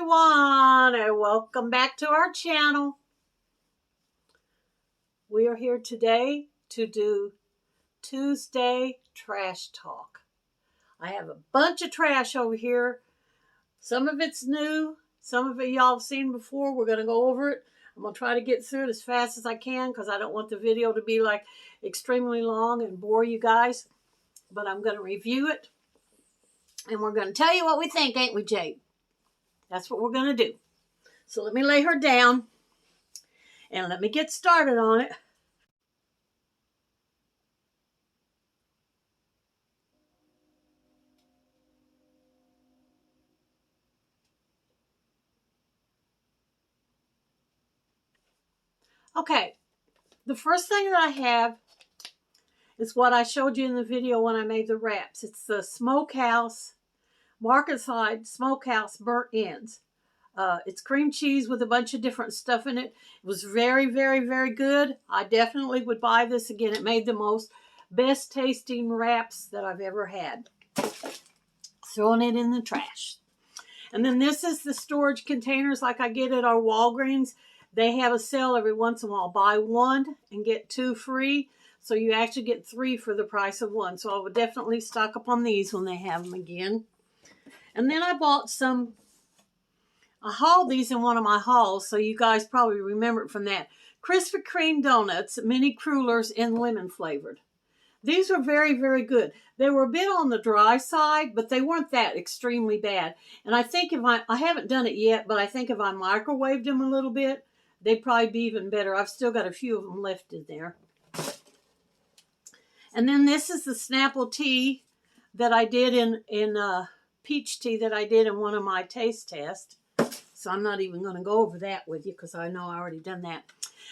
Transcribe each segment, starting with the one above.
everyone, and welcome back to our channel. We are here today to do Tuesday Trash Talk. I have a bunch of trash over here. Some of it's new, some of it y'all have seen before. We're going to go over it. I'm going to try to get through it as fast as I can because I don't want the video to be like extremely long and bore you guys. But I'm going to review it, and we're going to tell you what we think, ain't we, Jade? That's what we're going to do. So let me lay her down and let me get started on it. Okay, the first thing that I have is what I showed you in the video when I made the wraps. It's the Smokehouse, Market Side Smokehouse Burnt Ends. It's cream cheese with a bunch of different stuff in it. It was very, very, very good. I definitely would buy this again. It made the best tasting wraps that I've ever had. Throwing it in the trash. And then this is the storage containers like I get at our Walgreens. They have a sale every once in a while. Buy one and get two free. So you actually get three for the price of one. So I would definitely stock up on these when they have them again. And then I bought some. I hauled these in one of my hauls, so you guys probably remember it from that. Krispy Kreme donuts, mini crullers in lemon flavored. These were very, very good. They were a bit on the dry side, but they weren't that extremely bad. And I think if I haven't done it yet, but I think if I microwaved them a little bit, they'd probably be even better. I've still got a few of them left in there. And then this is the Snapple tea that I did in peach tea that I did in one of my taste tests. So I'm not even going to go over that with you because I know I already done that.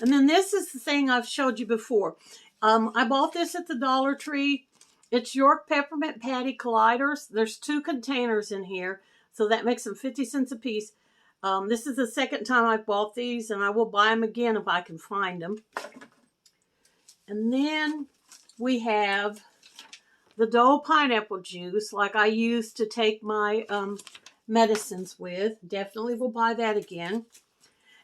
And then this is the thing I've showed you before. I bought this at the Dollar Tree. It's York Peppermint Patty Colliders. There's 2 containers in here, so that makes them 50 cents a piece. This is the second time I've bought these, and I will buy them again if I can find them. And then we have the Dole pineapple juice, like I used to take my medicines with. Definitely will buy that again.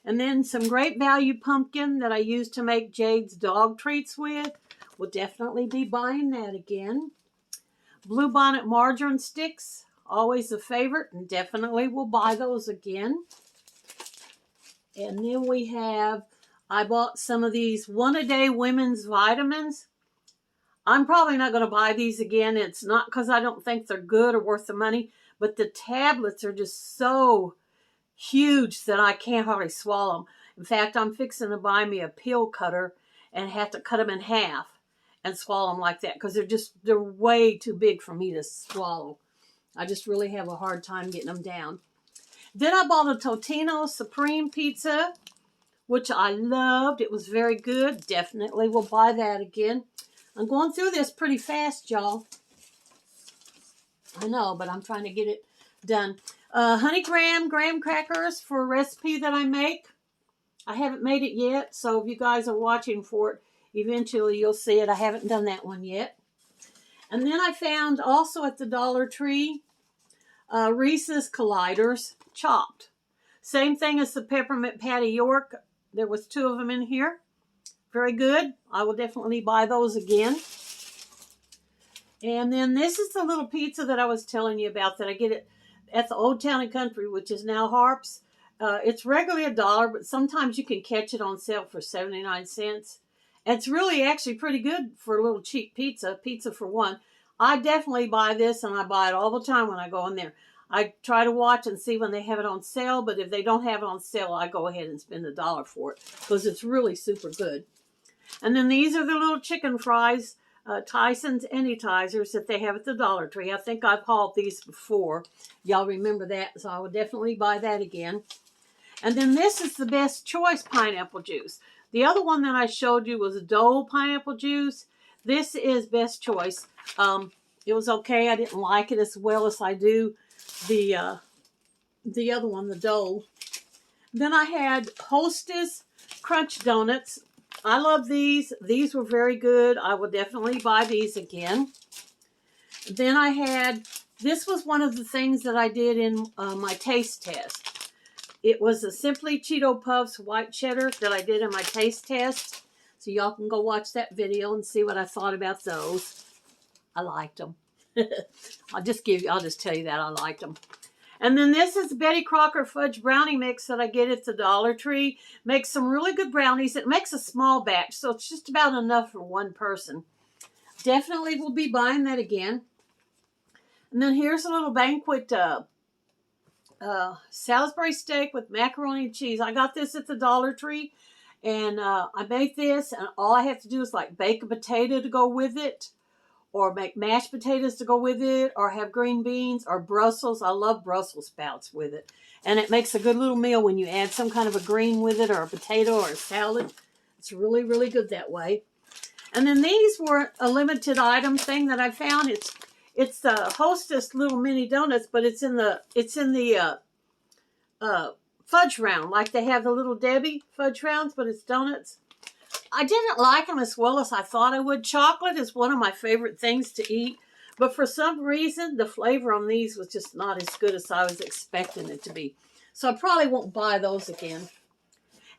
And then some Great Value pumpkin that I used to make Jade's dog treats with. Will definitely be buying that again. Bluebonnet margarine sticks, always a favorite, and definitely will buy those again. And then we have, I bought some of these one-a-day women's vitamins. I'm probably not going to buy these again. It's not because I don't think they're good or worth the money, but the tablets are just so huge that I can't hardly swallow them. In fact, I'm fixing to buy me a pill cutter and have to cut them in half and swallow them like that because they're way too big for me to swallow. I just really have a hard time getting them down. Then I bought a Totino Supreme pizza, which I loved. It was very good. Definitely will buy that again. I'm going through this pretty fast, y'all. I know, but I'm trying to get it done. Honey graham crackers for a recipe that I make. I haven't made it yet, so if you guys are watching for it, eventually you'll see it. I haven't done that one yet. And then I found also at the Dollar Tree, Reese's Colliders chopped. Same thing as the Peppermint Patty York. There was 2 of them in here. Very good. I will definitely buy those again. And then this is the little pizza that I was telling you about that I get it at the Old Town and Country, which is now Harp's. It's regularly $1, but sometimes you can catch it on sale for 79 cents. And it's really actually pretty good for a little cheap pizza for one. I definitely buy this, and I buy it all the time when I go in there. I try to watch and see when they have it on sale, but if they don't have it on sale, I go ahead and spend $1 for it because it's really super good. And then these are the little chicken fries, Tyson's Anytizers that they have at the Dollar Tree. I think I've hauled these before. Y'all remember that, so I would definitely buy that again. And then this is the Best Choice pineapple juice. The other one that I showed you was Dole pineapple juice. This is Best Choice. It was okay. I didn't like it as well as I do the other one, the Dole. Then I had Hostess Crunch Donuts. I love these. These were very good. I will definitely buy these again. Then I had, this was one of the things that I did in my taste test. It was the Simply Cheeto Puffs White Cheddar that I did in my taste test. So y'all can go watch that video and see what I thought about those. I liked them. I'll just tell you that I liked them. And then this is Betty Crocker Fudge Brownie Mix that I get at the Dollar Tree. Makes some really good brownies. It makes a small batch, so it's just about enough for one person. Definitely will be buying that again. And then here's a little banquet Salisbury steak with macaroni and cheese. I got this at the Dollar Tree. And I made this, and all I have to do is like bake a potato to go with it, or make mashed potatoes to go with it, or have green beans, or Brussels. I love Brussels sprouts with it. And it makes a good little meal when you add some kind of a green with it, or a potato, or a salad. It's really, really good that way. And then these were a limited item thing that I found. It's the Hostess little mini donuts, but it's in the fudge round, like they have the Little Debbie fudge rounds, but it's donuts. I didn't like them as well as I thought I would. Chocolate is one of my favorite things to eat, but for some reason, the flavor on these was just not as good as I was expecting it to be. So I probably won't buy those again.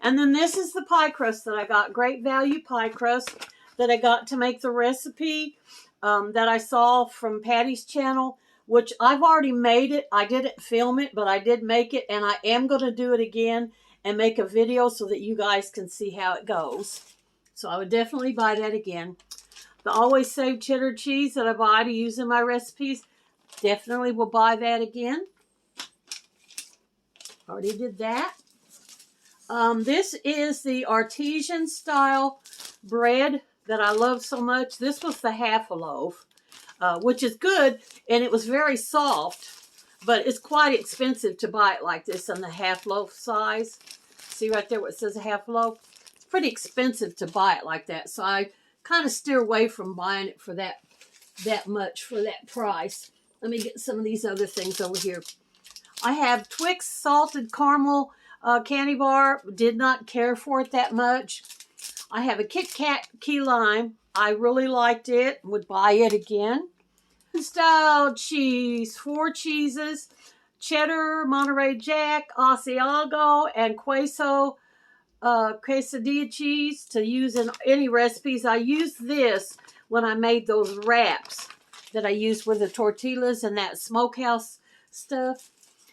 And then this is the pie crust that I got. Great value pie crust that I got to make the recipe that I saw from Patty's channel, which I've already made it. I didn't film it, but I did make it, and I am going to do it again and make a video so that you guys can see how it goes. So I would definitely buy that again. The Always Save cheddar cheese that I buy to use in my recipes, definitely will buy that again. Already did that. This is the Artesian style bread that I love so much. This was the half a loaf. Which is good, and it was very soft, but it's quite expensive to buy it like this in the half loaf size. See right there what it says a half loaf? It's pretty expensive to buy it like that, so I kind of steer away from buying it for that much for that price. Let me get some of these other things over here. I have Twix salted caramel candy bar. Did not care for it that much. I have a Kit Kat key lime. I really liked it. Would buy it again. Style cheese, 4 cheeses, cheddar, Monterey Jack, Asiago, and queso quesadilla cheese to use in any recipes. I used this when I made those wraps that I used with the tortillas and that smokehouse stuff.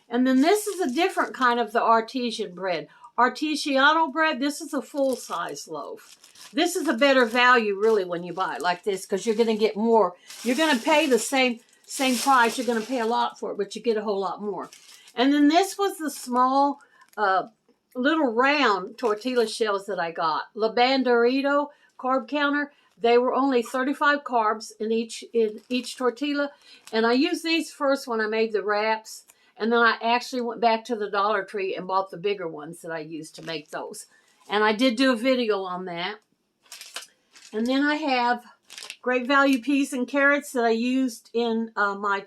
And then this is a different kind of the artesian bread. Articiano bread, this is a full-size loaf. This is a better value, really, when you buy it like this, because you're going to get more. You're going to pay the same price. You're going to pay a lot for it, but you get a whole lot more. And then this was the small, little round tortilla shells that I got. La Banderito carb counter. They were only 35 carbs in each tortilla. And I used these first when I made the wraps. And then I actually went back to the Dollar Tree and bought the bigger ones that I used to make those. And I did do a video on that. And then I have great value peas and carrots that I used in my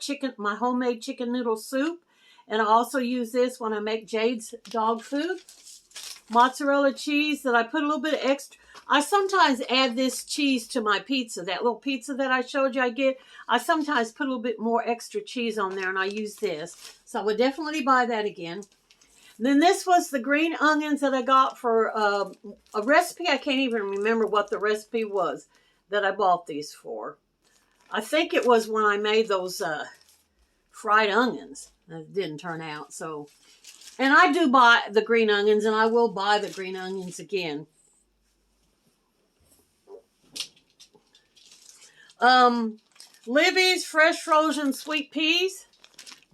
homemade chicken noodle soup. And I also use this when I make Jade's dog food. Mozzarella cheese that I put a little bit of extra. I sometimes add this cheese to my pizza. That little pizza that I showed you I get. I sometimes put a little bit more extra cheese on there, and I use this. So I would definitely buy that again. Then this was the green onions that I got for a recipe. I can't even remember what the recipe was that I bought these for. I think it was when I made those fried onions. It didn't turn out. So, and I do buy the green onions, and I will buy the green onions again. Libby's fresh frozen sweet peas.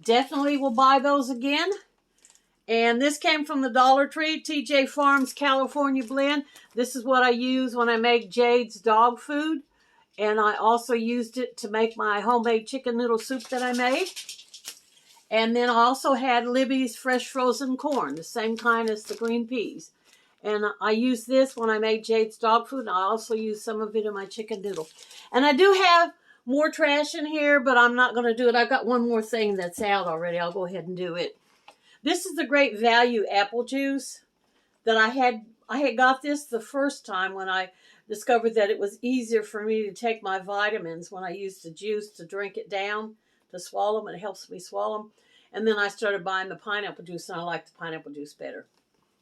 Definitely will buy those again. And this came from the Dollar Tree, TJ Farms California Blend. This is what I use when I make Jade's dog food. And I also used it to make my homemade chicken noodle soup that I made. And then I also had Libby's fresh frozen corn, the same kind as the green peas. And I used this when I made Jade's dog food. And I also used some of it in my chicken noodle. And I do have more trash in here, but I'm not going to do it. I've got one more thing that's out already. I'll go ahead and do it. This is the great value apple juice that I had got this the first time when I discovered that it was easier for me to take my vitamins when I used the juice to drink it down, to swallow them. It helps me swallow them. And then I started buying the pineapple juice, and I like the pineapple juice better.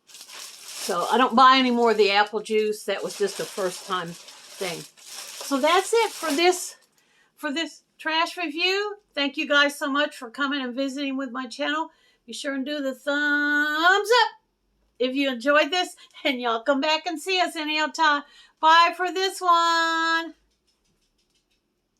So I don't buy any more of the apple juice. That was just a first time thing. So that's it for this trash review. Thank you guys so much for coming and visiting with my channel. Be sure and do the thumbs up if you enjoyed this, and y'all come back and see us any other time. Bye for this one.